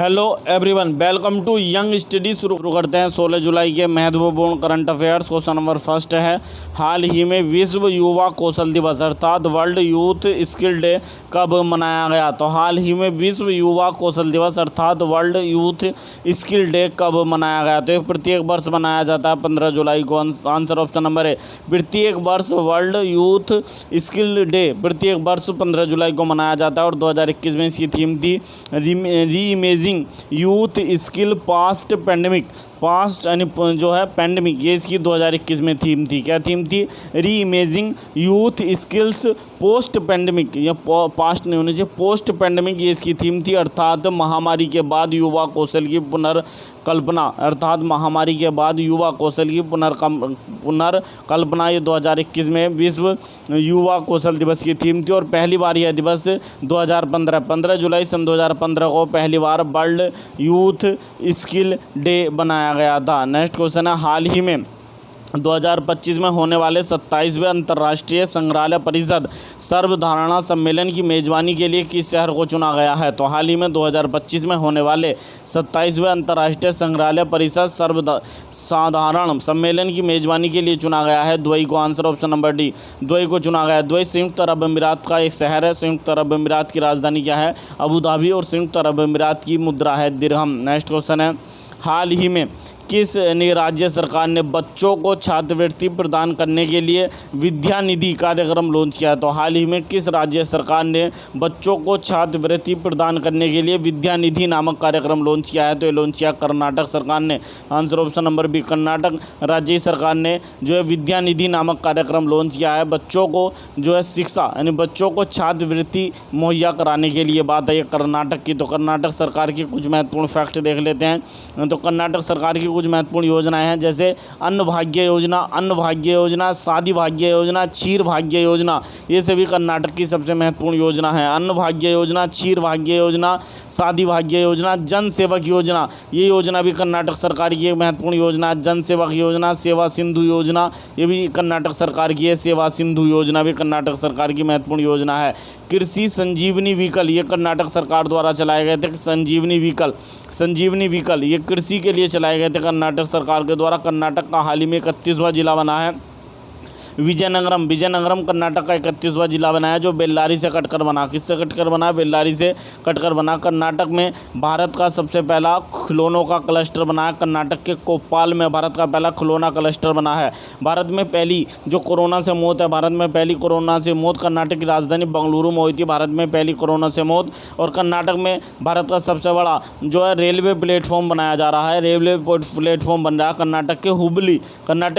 Hello everyone, welcome to Young Study. शुरू करते हैं 16 जुलाई के महत्वपूर्ण current affairs. Question number first है, हाल ही में विश्व युवा कौशल दिवस अर्थात वर्ल्ड यूथ स्किल डे कब मनाया गया? तो हाल ही में विश्व युवा कौशल दिवस अर्थात वर्ल्ड यूथ स्किल डे कब मनाया गया? तो प्रत्येक वर्ष मनाया जाता है 15 जुलाई को। आंसर ऑप्शन नंबर है, प्रत्येक वर्ष वर्ल्ड यूथ स्किल डे प्रत्येक वर्ष 15 जुलाई को मनाया जाता है। और 2021 में इसकी थीम थी री imaging youth skill past pandemic. Past यानी जो है पैंडेमिक, ये इसकी 2021 में थीम थी। क्या थीम थी? री imaging youth skills post pandemic, या पास्ट नहीं होनी चाहिए, पोस्ट पैंडेमिक, ये इसकी थीम थी। अर्थात महामारी के बाद युवा कौशल की पुनर्कल्पना, अर्थात महामारी के बाद युवा कौशल की पुनर्कल्पना, ये 2021 में विश्व युवा कौशल दिवस की थीम थी। और पहली बार यह दिवस 15 जुलाई सन 2015 को पहली बार वर्ल्ड यूथ स्किल डे बनाया गया था। नेक्स्ट क्वेश्चन है, हाल ही में 2025 में होने वाले 27वें अंतर्राष्ट्रीय संग्रहालय परिषद सर्वधारणा सम्मेलन की मेजबानी के लिए किस शहर को चुना गया है? तो हाल ही में 2025 में होने वाले 27वें अंतर्राष्ट्रीय संग्रहालय परिषद सर्वसाधारण सम्मेलन की मेजबानी के लिए चुना गया है दुबई को। Answer option number D, Dubai को चुना गया है। दुबई संयुक्त अरब अमीरात का एक शहर है। संयुक्त अरब अमीरात की राजधानी क्या है? Abu Dhabi. और संयुक्त अरब अमीरात की मुद्रा है दिरहम। नेक्स्ट क्वेश्चन है, हाल ही में किस राज्य सरकार ने बच्चों को छात्रवृत्ति प्रदान करने के लिए विद्या निधि कार्यक्रम लॉन्च किया? तो हाल ही में किस राज्य सरकार ने बच्चों को छात्रवृत्ति प्रदान करने के लिए विद्या निधि नामक कार्यक्रम लॉन्च किया है? तो ये लॉन्च किया कर्नाटक सरकार ने। Answer option number B, Karnataka राज्य सरकार ने जो है विद्या निधि नामक कार्यक्रम लॉन्च किया है। बच्चों को जो है शिक्षा यानी बच्चों को छात्रवृत्ति मुहैया कराने के लिए बात है ये कर्नाटक की। तो कर्नाटक सरकार की कुछ महत्वपूर्ण फैक्ट देख लेते हैं। तो कर्नाटक सरकार की कुछ महत्वपूर्ण योजनाएं हैं, जैसे अन्न भाग्य योजना, शादी भाग्य योजना, क्षीर भाग्य योजना, ये सभी कर्नाटक की सबसे महत्वपूर्ण योजना है। अन्न भाग्य योजना, क्षीर भाग्य योजना, शादी भाग्य योजना, जन सेवक योजना, ये योजना भी कर्नाटक सरकार की एक महत्वपूर्ण योजना है। जन सेवक योजना, सेवा सिंधु योजना, ये भी कर्नाटक सरकार की है। सेवा सिंधु योजना भी कर्नाटक सरकार की महत्वपूर्ण योजना है। कृषि संजीवनी व्हीकल, ये कर्नाटक सरकार द्वारा चलाए गए थे। संजीवनी व्हीकल ये कृषि के लिए चलाए गए थे कर्नाटक सरकार के द्वारा। कर्नाटक का हाल ही में 31वां जिला बना है विजयनगरम कर्नाटक का 31वां जिला बना है, जो बेल्लारी से कटकर बना। किससे कटकर बना? बेल्लारी से कटकर बना। कर्नाटक में भारत का सबसे पहला खिलौनों का क्लस्टर बना है। कर्नाटक के कोप्पाल में भारत का पहला खिलौना क्लस्टर बना है। भारत में पहली जो कोरोना से मौत है, भारत में पहली कोरोना से मौत कर्नाटक की राजधानी बेंगलुरु में हुई थी। भारत में पहली कोरोना से मौत। और कर्नाटक में भारत का सबसे बड़ा जो है रेलवे प्लेटफॉर्म बनाया जा रहा है। रेलवे प्लेटफॉर्म बन रहा है कर्नाटक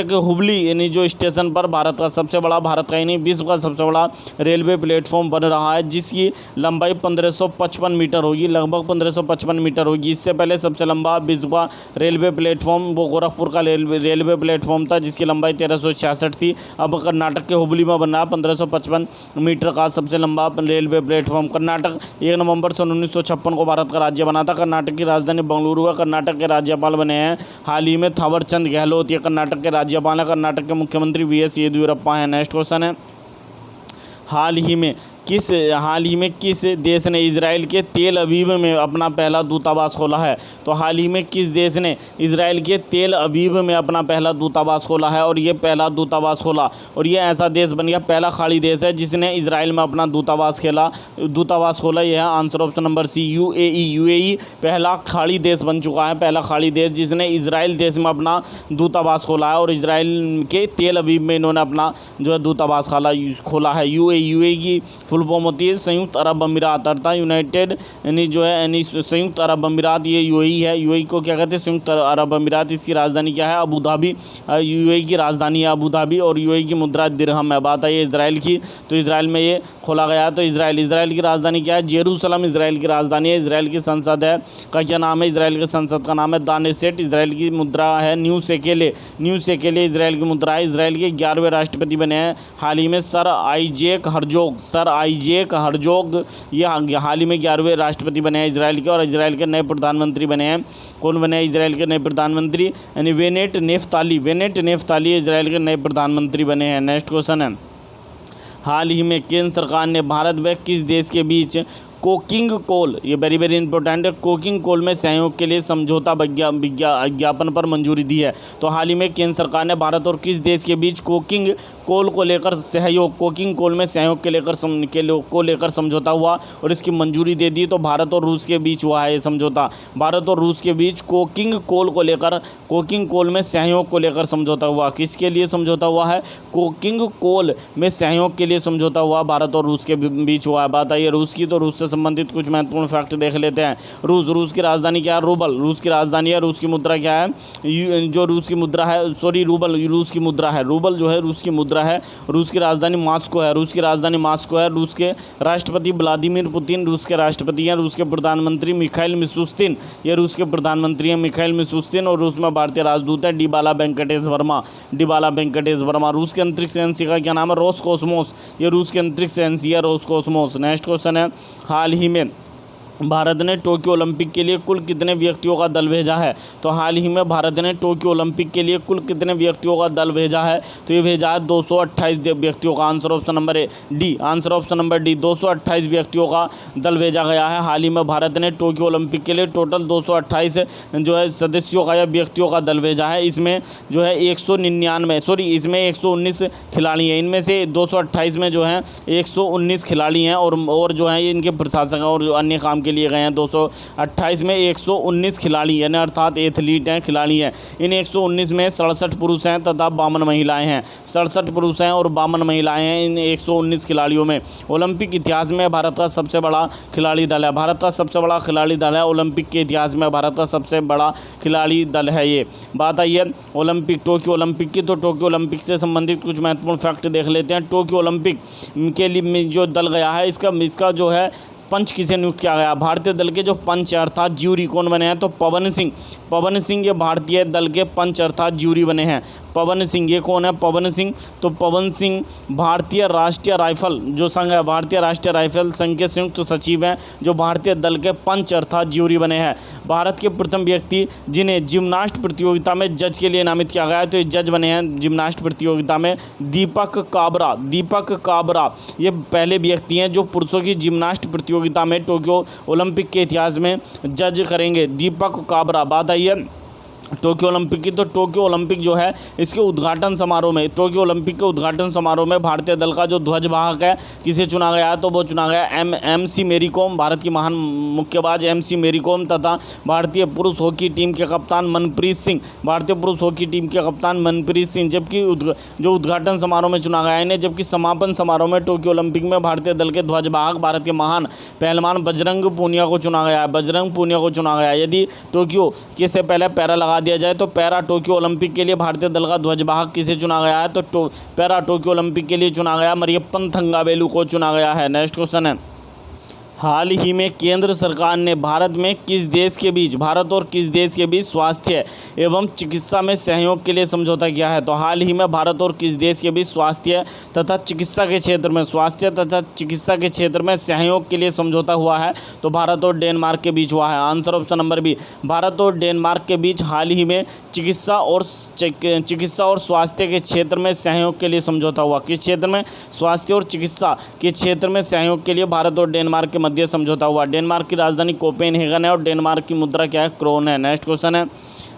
के हुबली यानी जो स्टेशन पर भारत का सबसे बड़ा, भारत का ही नहीं विश्व का सबसे बड़ा रेलवे प्लेटफॉर्म बन रहा है, जिसकी लंबाई 1555 मीटर होगी, लगभग 1555 मीटर होगी। इससे पहले सबसे लंबा विश्व का रेलवे प्लेटफॉर्म वो गोरखपुर का रेलवे प्लेटफॉर्म था, जिसकी लंबाई 1366 थी। अब कर्नाटक के हुबली में बन रहा 1555 मीटर का सबसे लंबा रेलवे प्लेटफॉर्म। कर्नाटक 1 नवंबर सन 1956 को भारत का राज्य बना था। कर्नाटक की राजधानी बेंगलुरु है। कर्नाटक के राज्यपाल बने हैं हाल ही में थावरचंद गहलोत, ये कर्नाटक के राज्यपाल हैं। कर्नाटक के मुख्यमंत्री वी.एस. येदियुरप्पा है। नेक्स्ट क्वेश्चन है, हाल ही में किस देश ने इजराइल के तेल अवीव में अपना पहला दूतावास खोला है? तो हाल ही में किस देश ने इजराइल के तेल अवीव में अपना पहला दूतावास खोला है? और ये पहला दूतावास खोला, और ये ऐसा देश बन गया, पहला खाड़ी देश है जिसने इजराइल में अपना दूतावास खोला। यह है answer option number C, UAE पहला खाड़ी देश बन चुका है। पहला खाड़ी देश जिसने इजराइल देश में अपना दूतावास खोला है। और इजराइल के तेल अवीव में इन्होंने अपना जो है दूतावास खोला है। यूएई की फुल फॉर्म होती है संयुक्त अरब अमीरात, अर्थात यूनाइटेड यानी संयुक्त अरब अमीरात, ये यूएई है। यूएई को क्या कहते हैं? संयुक्त अरब अमीरात। इसकी राजधानी क्या है? Abu Dhabi. यूएई की राजधानी है अबू धाबी, और यूएई की मुद्रा दिरहम है। बात है ये इजराइल की, तो इजराइल में ये खोला गया है। तो इजराइल की राजधानी क्या है? जेरूसलम इजराइल की राजधानी है। इजराइल की संसद है का क्या नाम है? इजराइल की संसद का नाम है दानेसेट। इजराइल की मुद्रा है न्यू शेकेले इजराइल की मुद्रा है। इजराइल के 11वें राष्ट्रपति बने हैं हाल ही में सर आइजैक हर्जोग, ये हाल ही में 11वें राष्ट्रपति बने हैं इजराइल के। और इजराइल के नए प्रधानमंत्री बने हैं। कौन बने हैं इजराइल के नए प्रधानमंत्री? यानी वेनेट नेफ्ताली इजराइल के नए प्रधानमंत्री बने हैं। नेक्स्ट क्वेश्चन है, हाल ही में केंद्र सरकार ने भारत व किस देश के बीच कोकिंग कोल, ये वेरी वेरी इंपॉर्टेंट है, कोकिंग कोल में सहयोग के लिए समझौता ज्ञापन पर मंजूरी दी है। तो हाल ही में केंद्र सरकार ने भारत और किस देश के बीच कोकिंग कोल को लेकर सहयोग, कोकिंग कोल में सहयोग को लेकर समझौता हुआ और इसकी मंजूरी दे दी। तो भारत और रूस के बीच हुआ है ये समझौता। भारत और रूस के बीच कोकिंग कोल में सहयोग को लेकर समझौता हुआ। किसके लिए समझौता हुआ है? कोकिंग कोल में सहयोग के लिए समझौता हुआ, भारत और रूस के बीच हुआ है। बात आई है रूस की, तो रूस से संबंधित कुछ महत्वपूर्ण फैक्ट देख लेते हैं। रूस की राजधानी क्या है? रूबल। रूस की राजधानी है। रूस की मुद्रा क्या है? जो रूस की मुद्रा है, सॉरी रूबल रूस की मुद्रा है। रूबल जो है रूस की मुद्रा है। रूस की राजधानी मॉस्को है। रूस के राष्ट्रपति व्लादिमीर पुतिन रूस के राष्ट्रपति हैं। रूस के प्रधानमंत्री मिखाइल मिशुस्तिन, ये रूस के प्रधानमंत्री हैं मिखाइल मिशुस्तिन। और रूस में भारतीय राजदूत है डिबाला वेंकटेश वर्मा। रूस के अंतरिक्ष एजेंसी का क्या नाम है? रोसकोसमोस, ये रूस के अंतरिक्ष एजेंसी है रोसकोसमोस। नेक्स्ट क्वेश्चन है, हाल ही में भारत ने टोक्यो ओलंपिक के लिए कुल कितने व्यक्तियों का दल भेजा है? तो हाल ही में भारत ने टोक्यो ओलंपिक के लिए कुल कितने व्यक्तियों का दल भेजा है? तो ये भेजा है 228 व्यक्तियों का। आंसर ऑप्शन नंबर डी 228 व्यक्तियों का दल भेजा गया है। हाल ही में भारत ने टोक्यो ओलंपिक के लिए टोटल 228 जो है सदस्यों का या व्यक्तियों का दल भेजा है। इसमें जो है 119 खिलाड़ी हैं। इनमें से 228 में जो है 119 खिलाड़ी हैं और जो है इनके प्रशासक और जो अन्य काम के लिए गए हैं। 228 में 119 खिलाड़ी यानी अर्थात एथलीट हैं, खिलाड़ी हैं। इन 119 में 67 पुरुष हैं तथा 52 महिलाएं हैं। 67 पुरुष हैं और 52 महिलाएं हैं इन 119 खिलाड़ियों में। ओलंपिक इतिहास में भारत का सबसे बड़ा खिलाड़ी दल है। ओलंपिक के इतिहास में भारत का सबसे बड़ा खिलाड़ी दल है ये। बात आई है टोक्यो ओलंपिक की, तो टोक्यो ओलंपिक से संबंधित कुछ महत्वपूर्ण फैक्ट देख लेते हैं। टोक्यो ओलंपिक के लिए जो दल गया है, इसका जो है पंच किसे नियुक्त किया गया? भारतीय दल के जो पंच अर्थात ज्यूरी कौन बने हैं? तो पवन सिंह ये भारतीय दल के पंच अर्थात ज्यूरी बने हैं। पवन सिंह, ये कौन है? पवन सिंह, तो पवन सिंह भारतीय राष्ट्रीय राइफल जो संघ है, भारतीय राष्ट्रीय राइफल संघ के संयुक्त सचिव हैं, जो भारतीय दल के पंच अर्थात ज्यूरी बने हैं। भारत के प्रथम व्यक्ति जिन्हें जिम्नास्ट प्रतियोगिता में जज के लिए नामित किया गया है, तो ये जज बने हैं जिम्नास्ट प्रतियोगिता में दीपक काबरा। ये पहले व्यक्ति हैं जो पुरुषों की जिम्नास्ट प्रतियोगिता में टोक्यो ओलंपिक के इतिहास में जज करेंगे, दीपक काबरा। बात आई है टोक्यो ओलंपिक की, तो टोक्यो ओलंपिक जो है इसके उद्घाटन समारोह में, टोक्यो ओलंपिक के उद्घाटन समारोह में भारतीय दल का जो ध्वजवाहक है किसे चुना गया है? तो वो चुना गया एम.सी. मेरी कॉम, भारत की महान मुक्केबाज एम.सी. मेरी कॉम तथा भारतीय पुरुष हॉकी टीम के कप्तान मनप्रीत सिंह, जबकि जो उद्घाटन समारोह में चुना गया इन्हें, जबकि समापन समारोह में टोक्यो ओलंपिक में भारतीय दल के ध्वजवाहक भारत के महान पहलवान बजरंग पूनिया को चुना गया। यदि टोक्यो के से पहले पैरा लगा दिया जाए तो पैरा टोक्यो ओलंपिक के लिए भारतीय दल का ध्वजवाहक किसे चुना गया है? तो पैरा टोक्यो ओलंपिक के लिए चुना गया मरियप्पन थंगावेलु को चुना गया है। नेक्स्ट क्वेश्चन है, हाल ही में केंद्र सरकार ने भारत और किस देश के बीच स्वास्थ्य एवं चिकित्सा में सहयोग के लिए समझौता किया है? तो हाल ही में भारत और किस देश के बीच स्वास्थ्य तथा चिकित्सा के क्षेत्र में सहयोग के लिए समझौता हुआ है? तो भारत और डेनमार्क के बीच हुआ है। Answer option number B, Bharat और डेनमार्क के बीच हाल ही में चिकित्सा और स्वास्थ्य के क्षेत्र में सहयोग के लिए समझौता हुआ। किस क्षेत्र में? स्वास्थ्य और चिकित्सा के क्षेत्र में सहयोग के लिए भारत और डेनमार्क के मध्य समझौता हुआ। डेनमार्क की राजधानी कोपेनहेगन है और डेनमार्क की मुद्रा क्या है? क्रोन है। नेक्स्ट क्वेश्चन है,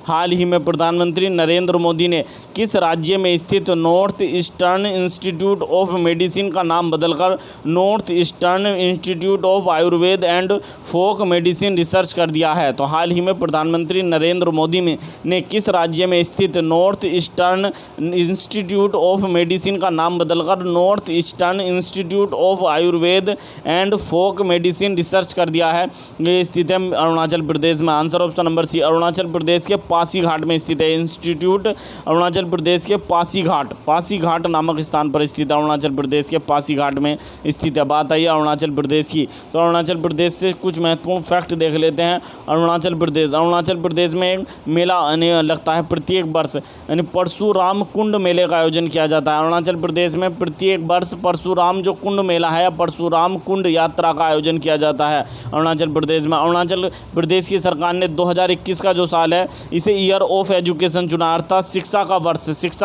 हाल ही में प्रधानमंत्री नरेंद्र मोदी ने किस राज्य में स्थित North Eastern Institute of Medicine का नाम बदलकर North Eastern Institute of Ayurveda and folk medicine research कर दिया है? तो हाल ही में प्रधानमंत्री नरेंद्र मोदी ने किस राज्य में स्थित North Eastern Institute of Medicine का नाम बदलकर North Eastern Institute of Ayurveda and folk medicine research कर दिया है? ये स्थित है अरुणाचल प्रदेश में। Answer option number C, Arunachal Pradesh के पासीघाट में स्थित है इंस्टीट्यूट। अरुणाचल प्रदेश के पासीघाट नामक स्थान पर स्थित है, अरुणाचल प्रदेश के पासीघाट में स्थित है। बात आई अरुणाचल प्रदेश की, तो अरुणाचल प्रदेश से कुछ महत्वपूर्ण फैक्ट देख लेते हैं। अरुणाचल प्रदेश में एक मेला लगता है प्रत्येक वर्ष, यानी परशुराम कुंड मेले का आयोजन किया जाता है। अरुणाचल प्रदेश में प्रत्येक वर्ष परशुराम जो कुंड मेला है या परशुराम कुंड यात्रा का आयोजन किया जाता है अरुणाचल प्रदेश में। अरुणाचल प्रदेश की सरकार ने 2021 का जो साल है इसे ईयर ऑफ एजुकेशन चुना, अर्थात शिक्षा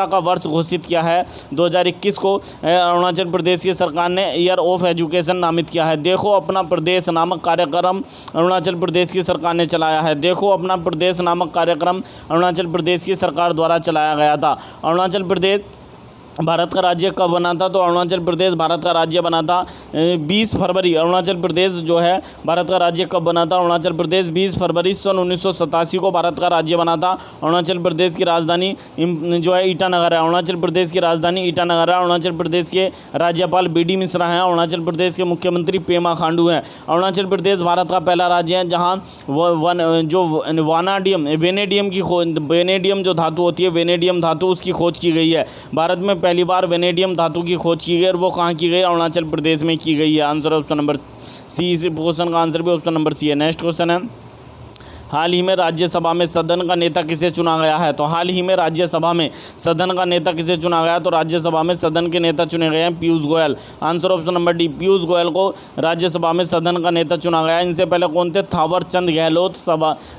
का वर्ष घोषित किया है 2021 को अरुणाचल प्रदेश की सरकार ने ईयर ऑफ एजुकेशन नामित किया है। देखो अपना प्रदेश नामक कार्यक्रम अरुणाचल प्रदेश की सरकार ने चलाया है। देखो अपना प्रदेश नामक कार्यक्रम अरुणाचल प्रदेश की सरकार द्वारा चलाया गया था। अरुणाचल प्रदेश भारत का राज्य कब बना था? तो अरुणाचल प्रदेश भारत का राज्य बना था 20 फरवरी। अरुणाचल प्रदेश जो है भारत का राज्य कब बना था? अरुणाचल प्रदेश 20 फरवरी सन 1987 को भारत का राज्य बना था। अरुणाचल प्रदेश की राजधानी जो है ईटानगर है। अरुणाचल प्रदेश की राजधानी ईटानगर है। अरुणाचल प्रदेश के राज्यपाल BD मिश्रा हैं। अरुणाचल प्रदेश के मुख्यमंत्री पेमा खांडू हैं। अरुणाचल प्रदेश भारत का पहला राज्य है जहाँ वेनेडियम जो धातु होती है, वेनेडियम धातु, उसकी खोज की गई है। भारत में पहली बार वेनेडियम धातु की खोज की गई और वो कहाँ की गई? अरुणाचल प्रदेश में की गई है। Answer option number C. इस क्वेश्चन का आंसर भी ऑप्शन नंबर सी है। नेक्स्ट क्वेश्चन है, हाल ही में राज्यसभा में सदन का नेता किसे चुना गया है? तो हाल ही में राज्यसभा में सदन का नेता किसे चुना गया? तो राज्यसभा में सदन के नेता चुने गए हैं Piyush Goyal. Answer option number D, Piyush Goyal को राज्यसभा में सदन का नेता चुना गया। इनसे पहले कौन थे? थावर चंद गहलोत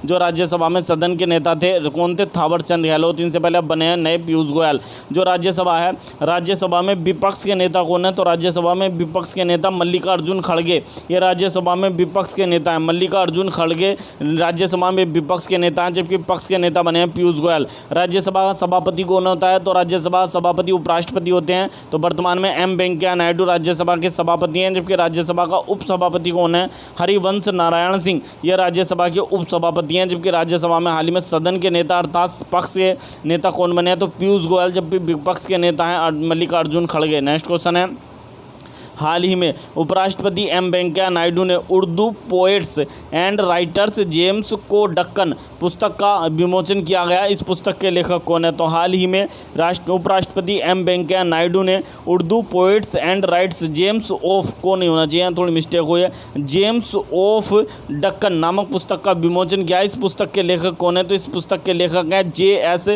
जो राज्यसभा में सदन के नेता थे, कौन थे? थावर चंद गहलोत। इनसे पहले बने हैं नए पीयूष गोयल। जो राज्यसभा है, राज्यसभा में विपक्ष के नेता कौन है? तो राज्यसभा में विपक्ष के नेता मल्लिकार्जुन खड़गे। ये राज्यसभा में विपक्ष के नेता हैं मल्लिकार्जुन खड़गे, राज्यसभा में विपक्ष के नेता हैं, जबकि पक्ष के नेता बने हैं पीयूष गोयल। राज्यसभा का सभापति कौन होता है? तो राज्यसभा सभापति उपराष्ट्रपति होते हैं। तो वर्तमान में M वेंकैया नायडू राज्यसभा के सभापति हैं, जबकि राज्यसभा का उपसभापति कौन है? हरिवंश नारायण सिंह, ये राज्यसभा के उपसभापति हैं। जबकि राज्यसभा में हाल ही में सदन के नेता अर्थात पक्ष के नेता कौन बने हैं? तो पीयूष गोयल, जबकि विपक्ष के नेता हैं मल्लिकार्जुन खड़गे। नेक्स्ट क्वेश्चन है, हाल ही में उपराष्ट्रपति M वेंकैया नायडू ने Urdu poets and writers James को डक्कन पुस्तक का विमोचन किया गया। इस पुस्तक के लेखक कौन है? तो हाल ही में उपराष्ट्रपति M वेंकैया नायडू ने Urdu poets and writers gems of को नहीं होना चाहिए, थोड़ी मिस्टेक हुई है, जेम्स ऑफ डक्कन नामक पुस्तक का विमोचन किया। इस पुस्तक के लेखक कौन है? तो इस पुस्तक के लेखक हैं JS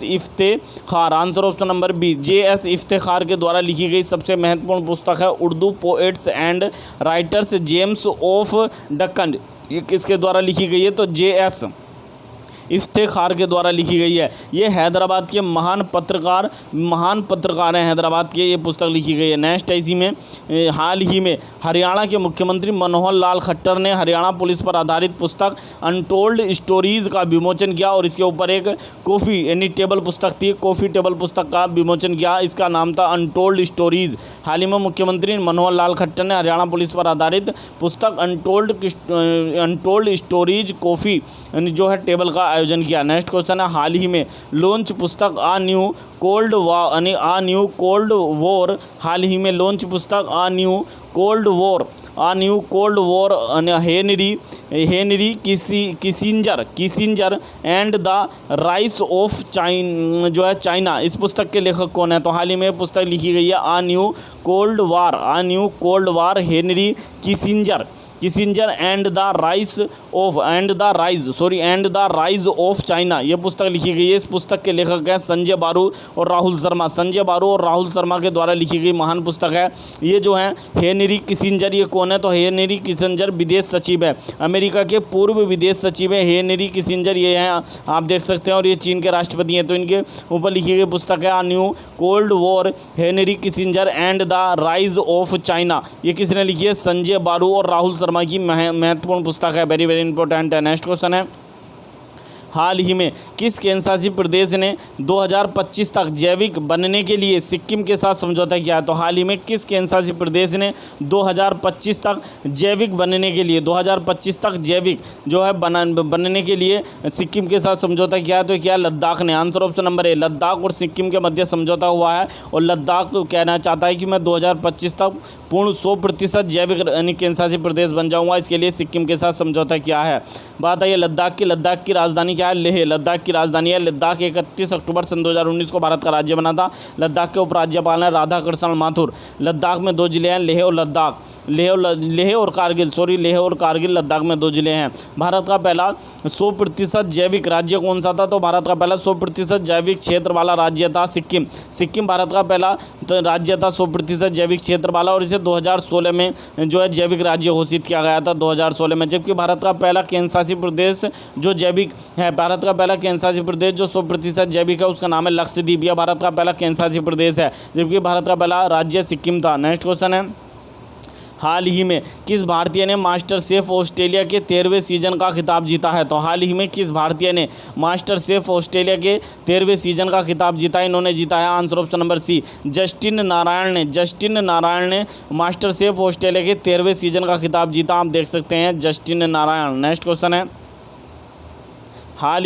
Iftekhar. Answer option number B, JS Iftekhar के द्वारा लिखी गई सबसे महत्वपूर्ण पुस्तक है Urdu poets and writers gems of Deccan. ये किसके द्वारा लिखी गई है? तो JS इफ्तेखार के द्वारा लिखी गई है। ये हैदराबाद के महान पत्रकार हैं हैदराबाद के, ये पुस्तक लिखी गई है। नेक्स्ट है, इसी में हाल ही में हरियाणा के मुख्यमंत्री मनोहर लाल खट्टर ने हरियाणा पुलिस पर आधारित पुस्तक अनटोल्ड स्टोरीज़ का विमोचन किया और इसके ऊपर एक कॉफ़ी यानी टेबल पुस्तक थी, कॉफ़ी टेबल पुस्तक का विमोचन किया। इसका नाम था अनटोल्ड स्टोरीज़। हाल ही में मुख्यमंत्री मनोहर लाल खट्टर ने हरियाणा पुलिस पर आधारित पुस्तक अनटोल्ड स्टोरीज कॉफ़ी जो है टेबल का आयोजन किया। नेक्स्ट क्वेश्चन है, हाल ही में लॉन्च पुस्तक आ न्यू कोल्ड वॉर, हाल ही में लॉन्च पुस्तक a new cold war Henry Kissinger and the rise of China. इस पुस्तक के लेखक कौन है? तो हाल ही में पुस्तक लिखी गई है a new cold war Henry Kissinger and the rise of China. ये पुस्तक लिखी गई है। इस पुस्तक के लेखक हैं संजय बारू और राहुल शर्मा के द्वारा लिखी गई महान पुस्तक है। ये जो है हेनरी किसिंजर, ये कौन है? तो हेनरी किसिंजर विदेश सचिव है, अमेरिका के पूर्व विदेश सचिव है हेनरी किसिंजर, ये हैं आप देख सकते हैं, और ये चीन के राष्ट्रपति हैं। तो इनके ऊपर लिखी गई पुस्तक है a new cold war Henry Kissinger and the rise of China. ये किसने लिखी है? संजय बारू और राहुल शर्मा की महत्वपूर्ण पुस्तक है, वेरी वेरी इंपॉर्टेंट है। नेक्स्ट क्वेश्चन है, हाल ही में किस केंद्रशासित प्रदेश ने 2025 तक जैविक बनने के लिए सिक्किम के साथ समझौता किया है? तो हाल ही में किस केंद्रशासित प्रदेश ने 2025 तक जैविक बनने के लिए 2025 तक जैविक जो है बनने के लिए सिक्किम के साथ समझौता किया है? तो क्या लद्दाख ने। आंसर ऑप्शन नंबर ए, लद्दाख और सिक्किम के मध्य समझौता हुआ है और लद्दाख तो कहना चाहता है कि मैं 2025 तक पूर्ण 100% जैविक केंद्रशासित प्रदेश बन जाऊँगा। इसके लिए सिक्किम के साथ समझौता किया है। बात है लद्दाख की राजधानी क्या है? लेह। लद्दाख की राजधानी है। लद्दाख 31 अक्टूबर सन 2019 को भारत का राज्य बना था। लद्दाख के उपराज्यपाल हैं राधाकृष्ण माथुर। लद्दाख में 2 जिले हैं, लेह और कारगिल। लद्दाख में 2 जिले हैं। भारत का पहला 100% जैविक राज्य कौन सा था? तो भारत का पहला 100% जैविक क्षेत्र वाला राज्य था सिक्किम। भारत का पहला राज्य था 100% जैविक क्षेत्र वाला, और इसे 2016 में जो है जैविक राज्य घोषित किया गया था 2016 में। जबकि भारत का पहला केंद्रशासित प्रदेश जो जैविक है, भारत का पहला केंद्रशासित प्रदेश जो 100% जैविक है, उसका नाम है लक्षद्वीप। यह भारत का पहला केंद्रशासित प्रदेश है। जबकि भारत का पहला राज्य सिक्किम था। नेक्स्ट क्वेश्चन है, हाल ही में किस भारतीय ने मास्टर शेफ ऑस्ट्रेलिया के 13वें सीजन का खिताब जीता है? तो हाल ही में किस भारतीय ने मास्टर शेफ ऑस्ट्रेलिया के 13वें सीजन का खिताब जीता है? इन्होंने जीता है answer option number C, Justin Narayan ने मास्टर शेफ ऑस्ट्रेलिया के 13वें सीजन का खिताब जीता। आप देख सकते हैं जस्टिन नारायण। नेक्स्ट क्वेश्चन है, हाल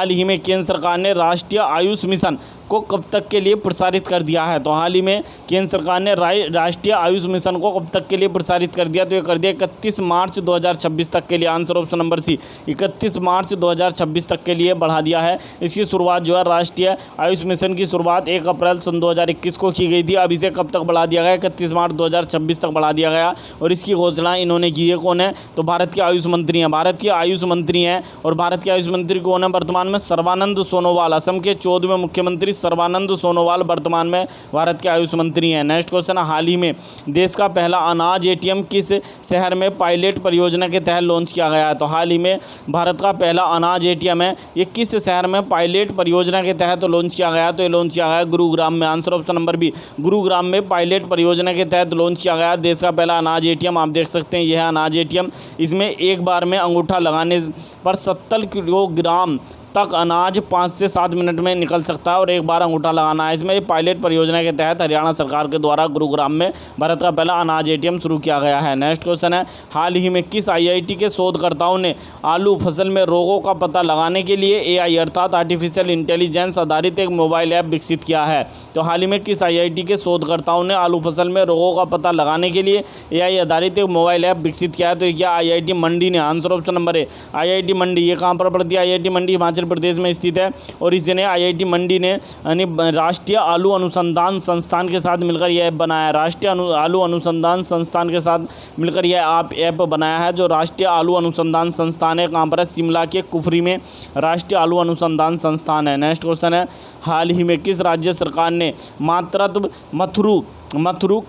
ही में केंद्र सरकार ने राष्ट्रीय आयुष मिशन को कब तक के लिए प्रसारित कर दिया है? तो हाल ही में केंद्र सरकार ने राष्ट्रीय आयुष मिशन को कब तक के लिए प्रसारित कर दिया? तो ये कर दिया 31 मार्च 2026 तक के लिए। आंसर ऑप्शन नंबर सी, 31 मार्च 2026 तक के लिए बढ़ा दिया है। इसकी शुरुआत जो है राष्ट्रीय आयुष मिशन की शुरुआत 1 अप्रैल सन 2021 को की गई थी। अब इसे कब तक बढ़ा दिया गया? 31 मार्च 2026 तक बढ़ा दिया गया। और इसकी घोषणा इन्होंने की है। कौन है? तो भारत के आयुष मंत्री हैं। भारत के आयुष मंत्री हैं। और भारत के आयुष मंत्री कौन है वर्तमान में? सर्बानंद सोनोवाल। असम के 14वें मुख्यमंत्री सर्बानंद सोनोवाल वर्तमान में भारत के आयुष मंत्री हैं। नेक्स्ट क्वेश्चन, हाल ही में देश का पहला अनाज एटीएम किस शहर में पायलट परियोजना के तहत लॉन्च किया गया है? तो हाल ही में भारत का पहला अनाज एटीएम है, ये किस शहर में पायलट परियोजना के तहत लॉन्च किया गया? तो ये लॉन्च किया गया गुरुग्राम में। Answer option number B, Gurugram में पायलट परियोजना के तहत लॉन्च किया गया देश का पहला अनाज एटीएम। आप देख सकते हैं यह अनाज एटीएम, इसमें एक बार में अंगूठा लगाने पर 70 किलोग्राम तक अनाज 5 से 7 मिनट में निकल सकता है और एक बार अंगूठा लगाना है। इसमें पायलट परियोजना के तहत हरियाणा सरकार के द्वारा गुरुग्राम में भारत का पहला अनाज एटीएम शुरू किया गया है। नेक्स्ट क्वेश्चन है, हाल ही में किस आईआईटी के शोधकर्ताओं ने आलू फसल में रोगों का पता लगाने के लिए एआई अर्थात आर्टिफिशियल इंटेलिजेंस आधारित एक मोबाइल ऐप विकसित किया है? तो हाल ही में किस आईआईटी के शोधकर्ताओं ने आलू फसल में रोगों का पता लगाने के लिए एआई आधारित एक मोबाइल ऐप विकसित किया है? तो क्या आईआईटी मंडी ने? Answer option number A, IIT Mandi. ये कहाँ पर पड़ती है? आईआईटी मंडी हिमाचल प्रदेश में स्थित है। और इस दिन आईआईटी मंडी ने राष्ट्रीय आलू अनुसंधान संस्थान के साथ मिलकर यह ऐप बनाया है। राष्ट्रीय आलू अनुसंधान संस्थान के साथ मिलकर यह ऐप बनाया है। जो राष्ट्रीय आलू अनुसंधान संस्थान है कहाँ पर है? शिमला के कुफरी में राष्ट्रीय आलू अनुसंधान संस्थान है। नेक्स्ट क्वेश्चन है, हाल ही में किस राज्य सरकार ने मातृत्व मथुरु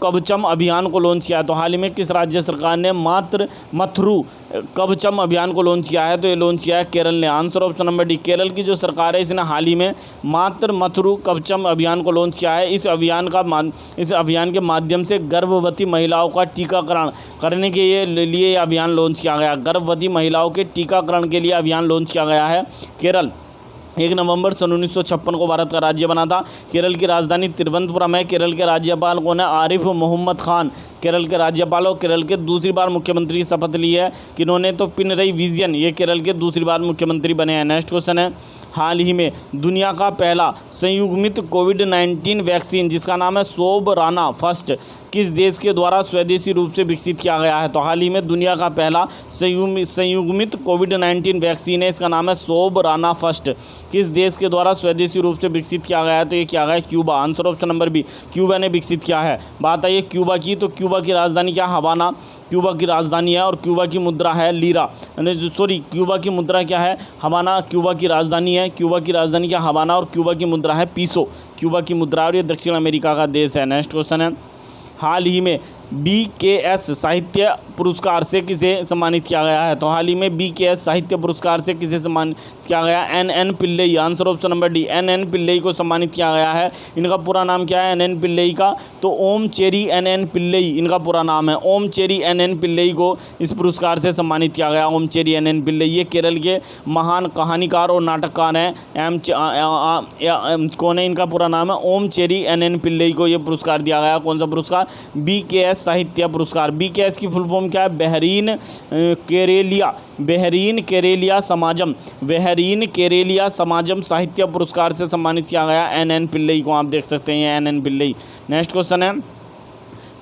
कवचम अभियान को लॉन्च किया है? तो हाल ही में किस राज्य सरकार ने मथुरु कवचम अभियान को लॉन्च किया है? तो ये लॉन्च किया है केरल ने। Answer option number D, Kerala की जो सरकार है इसने हाल ही में मथुरु कवचम अभियान को लॉन्च किया है। इस अभियान के माध्यम से गर्भवती महिलाओं का टीकाकरण करने के लिए अभियान लॉन्च किया गया। गर्भवती महिलाओं के टीकाकरण के लिए अभियान लॉन्च किया गया है। केरल 1 नवंबर सन 1956 को भारत का राज्य बना था। केरल की राजधानी तिरुवनंतपुरम है। केरल के राज्यपाल कौन है? आरिफ मोहम्मद खान केरल के राज्यपाल और केरल के दूसरी बार मुख्यमंत्री की शपथ ली है। किन्होंने? तो पिनरई विजयन, ये केरल के दूसरी बार मुख्यमंत्री बने हैं। नेक्स्ट क्वेश्चन है, हाल ही में दुनिया का पहला संयुग्मित कोविड-19 वैक्सीन जिसका नाम है सोबराना फर्स्ट किस देश के द्वारा स्वदेशी रूप से विकसित किया गया है? तो हाल ही में दुनिया का पहला संयुग्मित कोविड-19 वैक्सीन है, इसका नाम है सोबराना फर्स्ट। किस देश के द्वारा स्वदेशी रूप से विकसित किया गया है? तो ये किया गया है Cuba. Answer option number B, Cuba ने विकसित किया है। बात आई क्यूबा की, तो क्यूबा की राजधानी क्या? हवाना क्यूबा की राजधानी है। और क्यूबा की मुद्रा है लीरा, क्यूबा की मुद्रा क्या है? हवाना क्यूबा की राजधानी है। क्यूबा की राजधानी क्या? हवाना। और क्यूबा की मुद्रा है पीसो, क्यूबा की मुद्रा। और ये दक्षिण अमेरिका का देश है। नेक्स्ट क्वेश्चन है, हाल ही में BKS साहित्य पुरस्कार से किसे सम्मानित किया गया है? तो हाल ही में BKS साहित्य पुरस्कार से किसे सम्मानित किया गया? NN Pillai. Answer option number D, NN Pillai को सम्मानित किया गया है। इनका पूरा नाम क्या है NN पिल्लई का? तो ओम चेरी NN पिल्लई इनका पूरा नाम है। ओम चेरी NN पिल्लई को इस पुरस्कार से सम्मानित किया गया। ओम चेरी NN पिल्लई ये केरल के महान कहानीकार और नाटककार हैं। कौन है? इनका पूरा नाम है ओम चेरी NN पिल्लई को ये पुरस्कार दिया गया। कौन सा पुरस्कार? BKS साहित्य पुरस्कार। BKS की फुल फॉर्म क्या है? बहरीन केरेलिया समाजम साहित्य पुरस्कार से सम्मानित किया गया NN पिल्लई को। आप देख सकते हैं NN पिल्लई। नेक्स्ट क्वेश्चन है,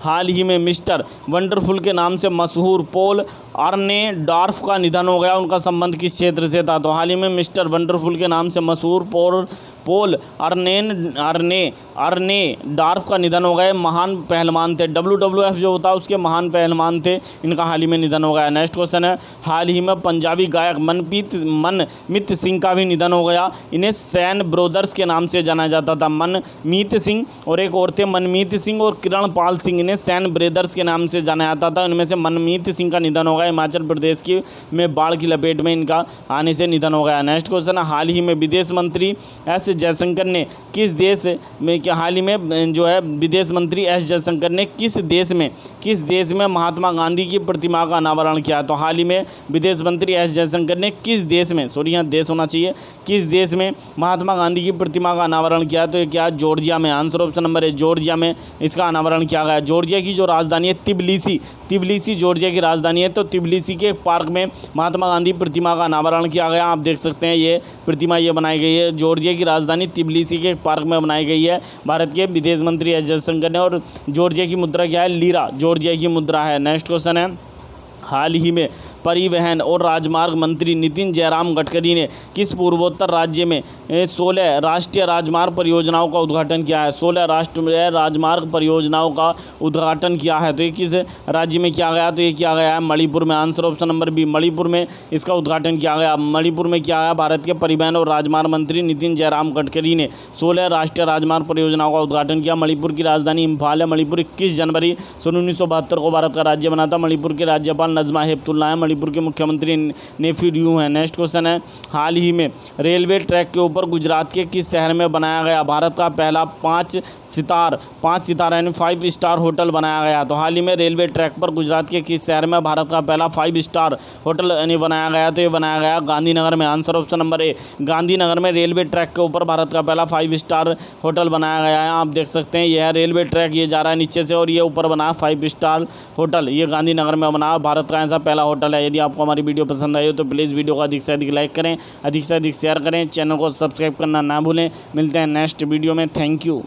हाल ही में मिस्टर वंडरफुल के नाम से मशहूर पॉल अर्ने डॉर्फ का निधन हो गया। उनका संबंध किस क्षेत्र से था? तो हाल ही में मिस्टर वंडरफुल के नाम से मशहूर पोल अर्ने डॉर्फ का निधन हो गया। महान पहलवान थे, WWF जो होता है उसके महान पहलवान थे। इनका हाल ही में निधन हो गया। नेक्स्ट क्वेश्चन है, हाल ही में पंजाबी गायक मनमीत सिंह का भी निधन हो गया। इन्हें सैन ब्रदर्स के नाम से जाना जाता था। मनमीत सिंह और एक और थे मनमीत सिंह और किरण पाल सिंह, इन्हें सैन ब्रदर्स के नाम से जाना जाता था। इनमें से मनमीत सिंह का निधन हो गया। हिमाचल प्रदेश की में बाढ़ की लपेट में इनका आने से निधन हो गया। नेक्स्ट क्वेश्चन है, हाल ही में विदेश मंत्री एस जयशंकर ने किस देश में हाल ही में जो है विदेश मंत्री एस जयशंकर ने किस देश में महात्मा गांधी की प्रतिमा का अनावरण किया? तो हाल ही में विदेश मंत्री एस जयशंकर ने किस देश में, सॉरी यहाँ देश होना चाहिए, किस देश में महात्मा गांधी की प्रतिमा का अनावरण किया? तो ये क्या, जॉर्जिया में। आंसर ऑप्शन नंबर है जॉर्जिया में इसका अनावरण किया गया। जॉर्जिया की जो राजधानी है तिबिलिसी जॉर्जिया की राजधानी है। तो तिबिलिसी के पार्क में महात्मा गांधी प्रतिमा का अनावरण किया गया। आप देख सकते हैं ये प्रतिमा ये बनाई गई है, जॉर्जिया की राजधानी तिबिलिसी के पार्क में बनाई गई है भारत के विदेश मंत्री एस जयशंकर ने। और जॉर्जिया की मुद्रा क्या है? लीरा जॉर्जिया की मुद्रा है। नेक्स्ट क्वेश्चन है, हाल ही में परिवहन और राजमार्ग मंत्री नितिन जयराम गडकरी ने किस पूर्वोत्तर राज्य में 16 राष्ट्रीय राजमार्ग परियोजनाओं का उद्घाटन किया है? 16 राष्ट्रीय राजमार्ग परियोजनाओं का उद्घाटन किया है। तो ये किस राज्य में किया गया? तो ये किया गया है मणिपुर में। Answer option number B, Manipur में इसका उद्घाटन किया गया। मणिपुर में किया गया। भारत के परिवहन और राजमार्ग मंत्री नितिन जयराम गडकरी ने 16 राष्ट्रीय राजमार्ग परियोजनाओं का उद्घाटन किया। मणिपुर की राजधानी इम्फाल है। मणिपुर 21 जनवरी 1972 को भारत का राज्य बना था। मणिपुर के राज्यपाल नजमा हेपतुल्ला है। मणिपुर के मुख्यमंत्री नेफ्यू रियो हैं। नेक्स्ट क्वेश्चन है, हाल ही में रेलवे ट्रैक के ऊपर गुजरात के किस शहर में बनाया गया भारत का पहला 5 सितारा यानी 5 स्टार होटल बनाया गया? तो हाल ही में रेलवे ट्रैक पर गुजरात के किस शहर में भारत का पहला 5 स्टार होटल यानी बनाया गया? तो ये बनाया गया गांधीनगर में। आंसर ऑप्शन नंबर ए, गांधीनगर में रेलवे ट्रैक के ऊपर भारत का पहला 5 स्टार होटल बनाया गया है। आप देख सकते हैं यह रेलवे ट्रैक ये जा रहा है नीचे से और ये ऊपर बना 5 स्टार होटल, ये गांधीनगर में बना भारत का ऐसा पहला होटल है। यदि आपको हमारी वीडियो पसंद आई हो तो प्लीज़ वीडियो को अधिक से अधिक लाइक करें, अधिक से अधिक शेयर करें, चैनल को सब्सक्राइब करना ना भूलें। मिलते हैं नेक्स्ट वीडियो में। Thank you.